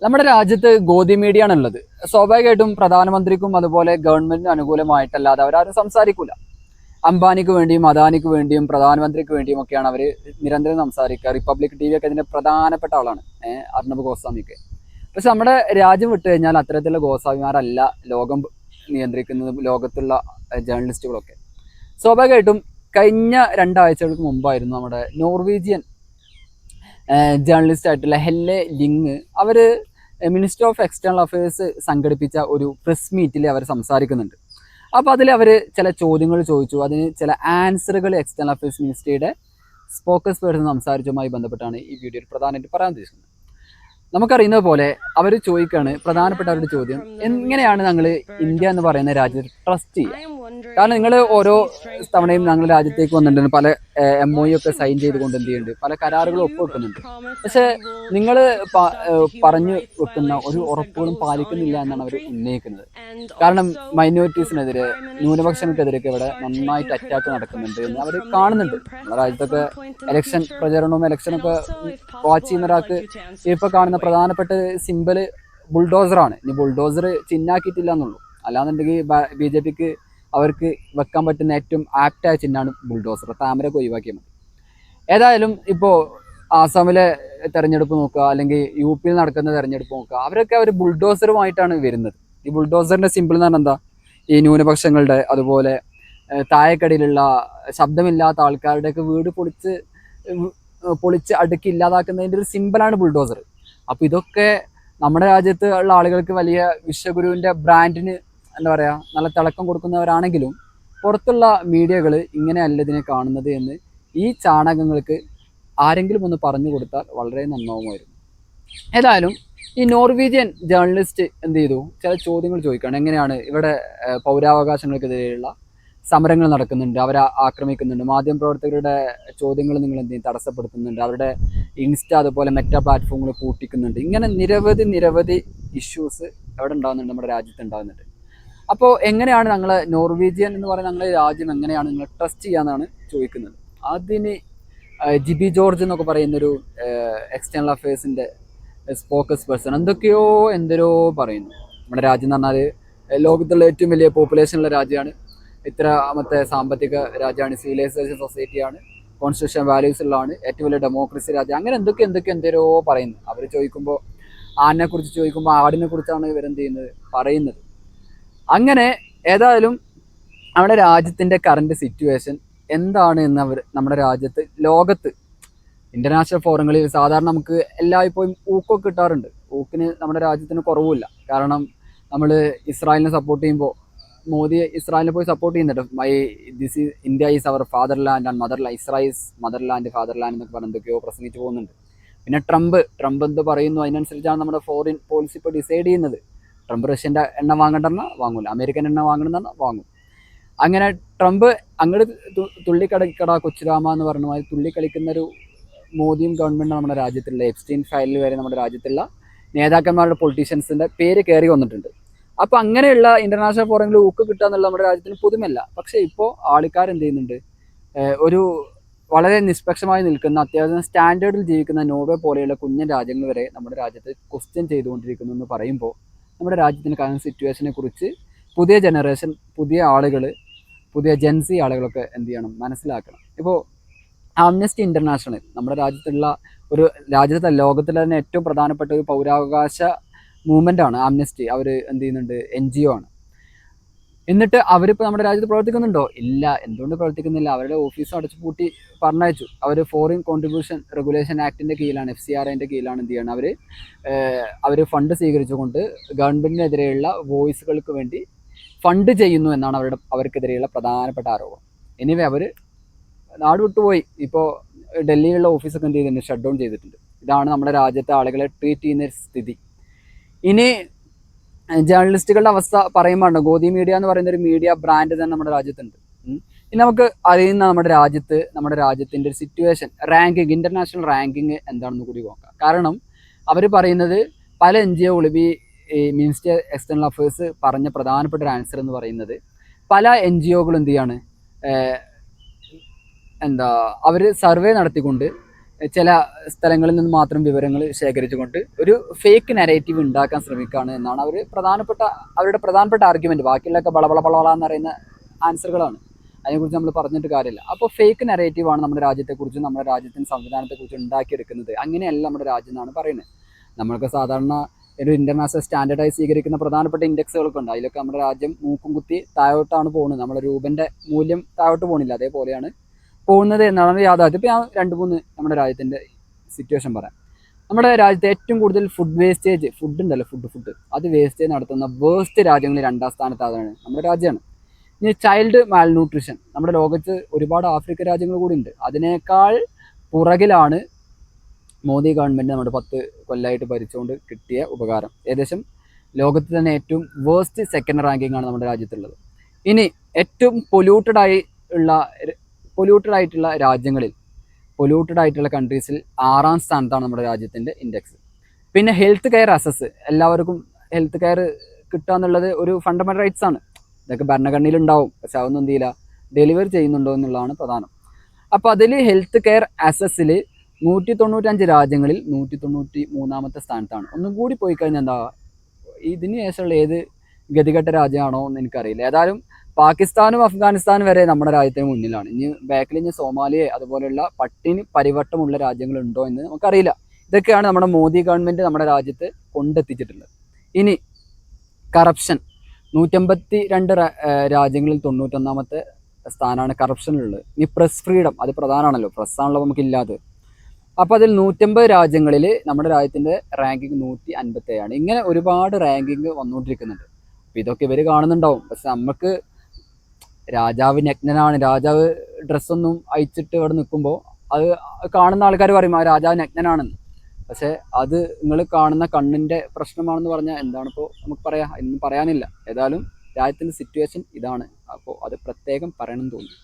നമ്മുടെ രാജ്യത്ത് ഗോദി മീഡിയ ആണുള്ളത്. സ്വാഭാവികമായിട്ടും പ്രധാനമന്ത്രിക്കും അതുപോലെ ഗവൺമെന്റിനും അനുകൂലമായിട്ടല്ലാതെ അവരാരും സംസാരിക്കൂല. അംബാനിക്ക് വേണ്ടിയും അദാനിക്ക് വേണ്ടിയും പ്രധാനമന്ത്രിക്ക് വേണ്ടിയും ഒക്കെയാണ് അവർ നിരന്തരം സംസാരിക്കുക. റിപ്പബ്ലിക് ടി വി ഒക്കെ ഇതിന്റെ പ്രധാനപ്പെട്ട ആളാണ്, അർണബ് ഗോസ്വാമിക്ക്. പക്ഷെ നമ്മുടെ രാജ്യം വിട്ടു കഴിഞ്ഞാൽ അത്തരത്തിലുള്ള ഗോസ്വാമിമാരല്ല ലോകം നിയന്ത്രിക്കുന്നതും ലോകത്തുള്ള ജേർണലിസ്റ്റുകളൊക്കെ. സ്വാഭാവികമായിട്ടും കഴിഞ്ഞ 2 ആഴ്ചകൾക്ക് മുമ്പായിരുന്നു നമ്മുടെ നോർവീജിയൻ ജേർണലിസ്റ്റ് ആയിട്ടുള്ള ഹെല്ലെ ലിങ് അവർ മിനിസ്റ്റർ ഓഫ് എക്സ്റ്റേണൽ അഫയേഴ്സ് സംഘടിപ്പിച്ച ഒരു പ്രസ് മീറ്റിൽ അവർ സംസാരിക്കുന്നുണ്ട്. അപ്പോൾ അതിൽ അവർ ചില ചോദ്യങ്ങൾ ചോദിച്ചു, അതിന് ചില ആൻസറുകൾ എക്സ്റ്റേണൽ അഫയേഴ്സ് മിനിസ്ട്രിയുടെ സ്പോക്കസ് പേഴ്സൺ സംസാരിച്ചതുമായി ബന്ധപ്പെട്ടാണ് ഈ വീഡിയോയിൽ പ്രധാനമായിട്ട് പറയാൻ ഉദ്ദേശിക്കുന്നത്. നമുക്കറിയുന്നത് പോലെ അവർ ചോദിക്കുകയാണ്, പ്രധാനപ്പെട്ട അവരുടെ ചോദ്യം, എങ്ങനെയാണ് ഞങ്ങൾ ഇന്ത്യ എന്ന് പറയുന്ന രാജ്യത്ത് ട്രസ്റ്റ് ചെയ്യുക? കാരണം നിങ്ങൾ ഓരോ തവണയും ഞങ്ങളുടെ രാജ്യത്തേക്ക് വന്നിട്ടുണ്ട്, പല MOU ഒക്കെ സൈൻ ചെയ്തുകൊണ്ട് എന്ത് ചെയ്യുന്നുണ്ട്, പല കരാറുകളും ഒപ്പുവെക്കുന്നുണ്ട്. പക്ഷെ നിങ്ങൾ പറഞ്ഞു വെക്കുന്ന ഒരു ഉറപ്പുകളും പാലിക്കുന്നില്ല എന്നാണ് അവർ ഉന്നയിക്കുന്നത്. കാരണം മൈനോറിറ്റീസിനെതിരെ, ന്യൂനപക്ഷങ്ങൾക്കെതിരെയൊക്കെ ഇവിടെ നന്നായിട്ട് അറ്റാക്ക് നടക്കുന്നുണ്ട് എന്ന് അവർ കാണുന്നുണ്ട്. നമ്മുടെ രാജ്യത്തൊക്കെ ഇലക്ഷൻ പ്രചരണവും ഇലക്ഷനൊക്കെ വാച്ച് ചെയ്യുന്ന ഒരാൾക്ക് ഇപ്പോൾ കാണുന്ന പ്രധാനപ്പെട്ട സിമ്പല് ബുൾഡോസറാണ്. ഇനി ബുൾഡോസർ ചിഹ്നാക്കിയിട്ടില്ല എന്നുള്ളൂ, അല്ലാന്നുണ്ടെങ്കിൽ BJPക്ക് അവർക്ക് വെക്കാൻ പറ്റുന്ന ഏറ്റവും ആപ്റ്റായ ചിഹ്നമാണ് ബുൾഡോസർ. താമരയൊക്കെ ഒഴിവാക്കിയാൽ മതി. ഏതായാലും ഇപ്പോൾ ആസാമിലെ തെരഞ്ഞെടുപ്പ് നോക്കുക, അല്ലെങ്കിൽ UP നടക്കുന്ന തെരഞ്ഞെടുപ്പ് നോക്കുക, അവരൊക്കെ അവർ ബുൾഡോസറുമായിട്ടാണ് വരുന്നത്. ഈ ബുൾഡോസറിൻ്റെ സിമ്പിൾ എന്ന് പറഞ്ഞാൽ എന്താ, ഈ ന്യൂനപക്ഷങ്ങളുടെ അതുപോലെ താഴെക്കടിയിലുള്ള ശബ്ദമില്ലാത്ത ആൾക്കാരുടെയൊക്കെ വീട് പൊളിച്ച് അടുക്കി ഇല്ലാതാക്കുന്നതിൻ്റെ ഒരു സിമ്പിളാണ് ബുൾഡോസർ. അപ്പോൾ ഇതൊക്കെ നമ്മുടെ രാജ്യത്ത് ഉള്ള ആളുകൾക്ക് വലിയ വിശ്വഗുരുവിൻ്റെ ബ്രാൻഡിന് എന്താ പറയുക, നല്ല തിളക്കം കൊടുക്കുന്നവരാണെങ്കിലും പുറത്തുള്ള മീഡിയകൾ ഇങ്ങനെയല്ല ഇതിനെ കാണുന്നത് എന്ന് ഈ ചാണകങ്ങൾക്ക് ആരെങ്കിലും ഒന്ന് പറഞ്ഞു കൊടുത്താൽ വളരെ നന്നാവുമായിരുന്നു. ഏതായാലും ഈ നോർവീജിയൻ ജേർണലിസ്റ്റ് എന്ത് ചെയ്തു, ചില ചോദ്യങ്ങൾ ചോദിക്കുകയാണ്. എങ്ങനെയാണ് ഇവിടെ പൗരാവകാശങ്ങൾക്കെതിരെയുള്ള സമരങ്ങൾ നടക്കുന്നുണ്ട്, അവരെ ആക്രമിക്കുന്നുണ്ട്, മാധ്യമപ്രവർത്തകരുടെ ചോദ്യങ്ങൾ നിങ്ങൾ എന്ത് ചെയ്യും, തടസ്സപ്പെടുത്തുന്നുണ്ട്, അവരുടെ ഇൻസ്റ്റ അതുപോലെ മെറ്റാ പ്ലാറ്റ്ഫോമുകൾ പൂട്ടിക്കുന്നുണ്ട്. ഇങ്ങനെ നിരവധി ഇഷ്യൂസ് എവിടെ ഉണ്ടാകുന്നുണ്ട്, നമ്മുടെ രാജ്യത്ത് ഉണ്ടാകുന്നുണ്ട്. അപ്പോൾ എങ്ങനെയാണ് ഞങ്ങൾ നോർവീജിയൻ എന്ന് പറയുന്ന ഞങ്ങളുടെ രാജ്യം എങ്ങനെയാണ് നിങ്ങൾ ട്രസ്റ്റ് ചെയ്യാന്നാണ് ചോദിക്കുന്നത്. അതിന് ജിബി ജോർജ് എന്നൊക്കെ പറയുന്നൊരു എക്സ്റ്റേണൽ അഫയേഴ്സിൻ്റെ സ്പോക്കസ് പേഴ്സൺ എന്തൊക്കെയോ പറയുന്നു. നമ്മുടെ രാജ്യം എന്ന് പറഞ്ഞാൽ ലോകത്തുള്ള ഏറ്റവും വലിയ പോപ്പുലേഷനുള്ള രാജ്യമാണ്, ഇത്രാമത്തെ സാമ്പത്തിക രാജ്യമാണ്, സിവിലൈസേഷൻ സൊസൈറ്റിയാണ്, കോൺസ്റ്റിറ്റ്യൂഷൻ വാല്യൂസ് ഉള്ളതാണ്, ഏറ്റവും വലിയ ഡെമോക്രസി രാജ്യം, അങ്ങനെ എന്തൊക്കെയോ പറയുന്നു. അവർ ചോദിക്കുമ്പോൾ ആടിനെക്കുറിച്ച് ചോദിക്കുമ്പോൾ ആടിനെ കുറിച്ചാണ് ഇവരെന്ത് ചെയ്യുന്നത്, പറയുന്നത്. അങ്ങനെ ഏതായാലും നമ്മുടെ രാജ്യത്തിൻ്റെ കറണ്ട് സിറ്റുവേഷൻ എന്താണ് എന്ന് നമ്മുടെ രാജ്യത്ത് ലോകത്ത് ഇൻ്റർനാഷണൽ ഫോറങ്ങളിൽ സാധാരണ നമുക്ക് എല്ലായ്പ്പോഴും ഊക്കൊക്കെ കിട്ടാറുണ്ട്. ഊക്കിന് നമ്മുടെ രാജ്യത്തിന് കുറവുമില്ല. കാരണം നമ്മൾ ഇസ്രായേലിനെ സപ്പോർട്ട് ചെയ്യുമ്പോൾ മോദി ഇസ്രായേലിനെ പോയി സപ്പോർട്ട് ചെയ്യുന്നുണ്ട്. India is our fatherland and motherland, Israel's motherland fatherland എന്നൊക്കെ പറഞ്ഞ് എന്തൊക്കെയോ പ്രസംഗിച്ച് പോകുന്നുണ്ട്. പിന്നെ ട്രംപ് എന്ത് പറയുന്നു അതിനനുസരിച്ചാണ് നമ്മുടെ ഫോറിൻ പോളിസി ഇപ്പോൾ ഡിസൈഡ് ചെയ്യുന്നത്. ട്രംപ് റഷ്യൻ്റെ എണ്ണ വാങ്ങണ്ടെന്നാൽ വാങ്ങൂല, അമേരിക്കൻ എണ്ണ വാങ്ങണമെന്നാൽ വാങ്ങും. അങ്ങനെ ട്രംപ് അങ്ങോട്ട് തുള്ളിക്കളിക്കട കൊച്ചുരാമ എന്ന് പറഞ്ഞ മാതിരി തുള്ളിക്കളിക്കുന്നൊരു മോദിയും ഗവൺമെൻറ്റും നമ്മുടെ രാജ്യത്തുള്ള എപ്സ്റ്റീൻ ഫയലിൽ വരെ നമ്മുടെ രാജ്യത്തുള്ള നേതാക്കന്മാരുടെ പൊളിറ്റീഷ്യൻസിൻ്റെ പേര് കയറി വന്നിട്ടുണ്ട്. അപ്പോൾ അങ്ങനെയുള്ള ഇൻ്റർനാഷണൽ ഫോറങ്ങളിൽ ഊക്ക് കിട്ടുക എന്നുള്ള നമ്മുടെ രാജ്യത്തിന് പുതുമല്ല. പക്ഷേ ഇപ്പോൾ ആൾക്കാരെന്ത് ചെയ്യുന്നുണ്ട്, ഒരു വളരെ നിഷ്പക്ഷമായി നിൽക്കുന്ന അത്യാവശ്യം സ്റ്റാൻഡേർഡിൽ ജീവിക്കുന്ന നോർവേ പോലെയുള്ള കുഞ്ഞൻ രാജ്യങ്ങൾ വരെ നമ്മുടെ രാജ്യത്ത് ക്വസ്റ്റ്യൻ ചെയ്തുകൊണ്ടിരിക്കുന്നു എന്ന് പറയുമ്പോൾ നമ്മുടെ രാജ്യത്തിൻ്റെ കറണ്ട് സിറ്റുവേഷനെ കുറിച്ച് പുതിയ ജനറേഷൻ, പുതിയ ആളുകൾ, പുതിയ ജെൻസി ആളുകളൊക്കെ എന്ത് ചെയ്യണം, മനസ്സിലാക്കണം. ഇപ്പോൾ ആംനസ്റ്റി ഇൻ്റർനാഷണൽ നമ്മുടെ രാജ്യത്തെ ലോകത്തിലെ തന്നെ ഏറ്റവും പ്രധാനപ്പെട്ട ഒരു പൗരാവകാശ മൂവ്മെൻ്റാണ് ആംനസ്റ്റി. അവർ എന്ത് ചെയ്യുന്നുണ്ട്, NGO ആണ്. എന്നിട്ട് അവരിപ്പോൾ നമ്മുടെ രാജ്യത്ത് പ്രവർത്തിക്കുന്നുണ്ടോ? ഇല്ല. എന്തുകൊണ്ട് പ്രവർത്തിക്കുന്നില്ല? അവരുടെ ഓഫീസ് അടച്ചു പൂട്ടി പറഞ്ഞയച്ചു. അവർ ഫോറിൻ കോൺട്രിബ്യൂഷൻ റെഗുലേഷൻ ആക്ടിൻ്റെ കീഴിലാണ്, FCRAൻ്റെ കീഴിലാണ് എന്ത് ചെയ്യണം, അവർ ഫണ്ട് സ്വീകരിച്ചുകൊണ്ട് ഗവൺമെൻറ്റിനെതിരെയുള്ള വോയിസുകൾക്ക് വേണ്ടി ഫണ്ട് ചെയ്യുന്നു എന്നാണ് അവർക്കെതിരെയുള്ള പ്രധാനപ്പെട്ട ആരോപണം. എനിവേ അവർ നാട് വിട്ടുപോയി. ഇപ്പോൾ ഡൽഹിയിലുള്ള ഓഫീസൊക്കെ എന്ത് ചെയ്തിട്ടുണ്ട്, ഷട്ട് ഡൗൺ ചെയ്തിട്ടുണ്ട്. ഇതാണ് നമ്മുടെ രാജ്യത്തെ ആളുകളെ ട്രീറ്റ് ചെയ്യുന്ന സ്ഥിതി. ഇനി ജേർണലിസ്റ്റുകളുടെ അവസ്ഥ പറയുമ്പോൾ ഗോദി മീഡിയ എന്ന് പറയുന്ന ഒരു മീഡിയ ബ്രാൻഡ് തന്നെ നമ്മുടെ രാജ്യത്തുണ്ട്. ഇനി നമുക്ക് അറിയുന്ന നമ്മുടെ രാജ്യത്തിൻ്റെ ഒരു സിറ്റുവേഷൻ റാങ്കിങ്, ഇൻ്റർനാഷണൽ റാങ്കിങ് എന്താണെന്ന് കൂടി നോക്കാം. കാരണം അവർ പറയുന്നത് പല NGOകളും ഈ മിനിസ്റ്റർ എക്സ്റ്റേണൽ അഫയേഴ്സ് പറഞ്ഞ പ്രധാനപ്പെട്ട ഒരു ആൻസർ എന്ന് പറയുന്നത്, പല NGOകളും എന്ത് ചെയ്യാണ്, അവർ സർവേ നടത്തിക്കൊണ്ട് ചില സ്ഥലങ്ങളിൽ നിന്ന് മാത്രം വിവരങ്ങൾ ശേഖരിച്ചുകൊണ്ട് ഒരു ഫേക്ക് നെറേറ്റീവ് ഉണ്ടാക്കാൻ ശ്രമിക്കുകയാണ് എന്നാണ് അവരുടെ പ്രധാനപ്പെട്ട ആർഗ്യുമെന്റ്. ബാക്കിയുള്ളതൊക്കെ ബളബള എന്ന് പറയുന്ന ആൻസറുകളാണ്, അതിനെക്കുറിച്ച് നമ്മൾ പറഞ്ഞിട്ട് കാര്യമില്ല. അപ്പോൾ ഫേക്ക് നെറേറ്റീവാണ് നമ്മുടെ രാജ്യത്തെക്കുറിച്ചും നമ്മുടെ രാജ്യത്തിൻ്റെ സംവിധാനത്തെക്കുറിച്ചും ഉണ്ടാക്കിയെടുക്കുന്നത്. അങ്ങനെയല്ല നമ്മുടെ രാജ്യം എന്നാണ് പറയുന്നത്. നമ്മൾക്ക് സാധാരണ ഒരു ഇൻ്റർനാഷണൽ സ്റ്റാൻഡേർഡായി സ്വീകരിക്കുന്ന പ്രധാനപ്പെട്ട ഇൻഡെക്സുകളൊക്കെ ഉണ്ട്. അതിലൊക്കെ നമ്മുടെ രാജ്യം മൂക്കും കുത്തി താഴോട്ടാണ് പോകുന്നത്. നമ്മുടെ രൂപൻ്റെ മൂല്യം താഴോട്ട് പോകുന്നില്ല, അതേപോലെയാണ് പോകുന്നത് എന്നാണ് യാഥാർത്ഥ്യം. ഇപ്പോൾ ഞാൻ 2-3 നമ്മുടെ രാജ്യത്തിൻ്റെ സിറ്റുവേഷൻ പറയാം. നമ്മുടെ രാജ്യത്തെ ഏറ്റവും കൂടുതൽ ഫുഡ് ഉണ്ടല്ലോ, ഫുഡ് അത് വേസ്റ്റേജ് നടത്തുന്ന വേസ്റ്റ് രാജ്യങ്ങളിൽ 2ാം സ്ഥാനത്ത് അതാണ് നമ്മുടെ രാജ്യമാണ്. ഇനി ചൈൽഡ് മാൽന്യൂട്രീഷൻ, നമ്മുടെ ലോകത്ത് ഒരുപാട് ആഫ്രിക്കൻ രാജ്യങ്ങൾ കൂടി ഉണ്ട്. അതിനേക്കാൾ പുറകിലാണ് മോദി ഗവൺമെൻറ് നമ്മുടെ 10 കൊല്ലമായിട്ട് ഭരിച്ചുകൊണ്ട് കിട്ടിയ ഉപകാരം. ഏകദേശം ലോകത്ത് തന്നെ ഏറ്റവും വേസ്റ്റ് സെക്കൻഡ് റാങ്കിങ് ആണ് നമ്മുടെ രാജ്യത്തുള്ളത്. ഇനി ഏറ്റവും പൊല്യൂട്ടഡ് ആയിട്ടുള്ള രാജ്യങ്ങളിൽ, പൊല്യൂട്ടഡ് ആയിട്ടുള്ള കൺട്രീസിൽ 6ാം സ്ഥാനത്താണ് നമ്മുടെ രാജ്യത്തിൻ്റെ ഇൻഡെക്സ്. പിന്നെ ഹെൽത്ത് കെയർ എല്ലാവർക്കും ഹെൽത്ത് കെയർ കിട്ടുക എന്നുള്ളത് ഒരു ഫണ്ടമെൻ്റൽ റൈറ്റ്സ് ആണ്. ഇതൊക്കെ ഭരണഘടനയിലുണ്ടാവും, പക്ഷെ അതൊന്നും എന്ത് ചെയ്യില്ല, ഡെലിവറി ചെയ്യുന്നുണ്ടോ എന്നുള്ളതാണ് പ്രധാനം. അപ്പോൾ അതിൽ ഹെൽത്ത് കെയർ അസസ്സിൽ 195 രാജ്യങ്ങളിൽ 193ാമത്തെ സ്ഥാനത്താണ്. ഒന്നും കൂടി പോയി കഴിഞ്ഞാൽ എന്താ, ഇതിന് ശേഷമുള്ള ഏത് ഗതികെട്ട രാജ്യമാണോ എന്ന് എനിക്കറിയില്ല. ഏതായാലും പാകിസ്ഥാനും അഫ്ഗാനിസ്ഥാനും വരെ നമ്മുടെ രാജ്യത്തിന് മുന്നിലാണ്. ഇനി സോമാലിയ അതുപോലെയുള്ള പട്ടിണി പരിവട്ടമുള്ള രാജ്യങ്ങളുണ്ടോ എന്ന് നമുക്കറിയില്ല. ഇതൊക്കെയാണ് നമ്മുടെ മോദി ഗവൺമെൻറ് നമ്മുടെ രാജ്യത്ത് കൊണ്ടെത്തിച്ചിട്ടുള്ളത്. ഇനി കറപ്ഷൻ, 152 രാജ്യങ്ങളിൽ 91ാമത്തെ സ്ഥാനമാണ് കറപ്ഷനിലുള്ളത്. ഇനി പ്രസ് ഫ്രീഡം, അത് പ്രധാനമാണല്ലോ, പ്രസ്സാണല്ലോ നമുക്കില്ലാതെ. അപ്പോൾ അതിൽ 150 രാജ്യങ്ങളിൽ നമ്മുടെ രാജ്യത്തിൻ്റെ റാങ്കിങ് 157ആണ്. ഇങ്ങനെ ഒരുപാട് റാങ്കിങ് വന്നുകൊണ്ടിരിക്കുന്നുണ്ട്. അപ്പോൾ ഇതൊക്കെ ഇവർ കാണുന്നുണ്ടാവും, പക്ഷെ നമുക്ക് രാജാവ് നഗ്നനാണ്, രാജാവ് ഡ്രസ്സൊന്നും അയച്ചിട്ട് ഇവിടെ നിൽക്കുമ്പോൾ അത് കാണുന്ന ആൾക്കാർ പറയും ആ രാജാവ് നഗ്നനാണെന്ന്. പക്ഷേ അത് നിങ്ങൾ കാണുന്ന കണ്ണിൻ്റെ പ്രശ്നമാണെന്ന് പറഞ്ഞാൽ എന്താണിപ്പോൾ നമുക്ക് പറയാം, ഒന്നും പറയാനില്ല. ഏതായാലും രാജ്യത്തിൻ്റെ സിറ്റുവേഷൻ ഇതാണ്. അപ്പോൾ അത് പ്രത്യേകം പറയണമെന്ന് തോന്നി.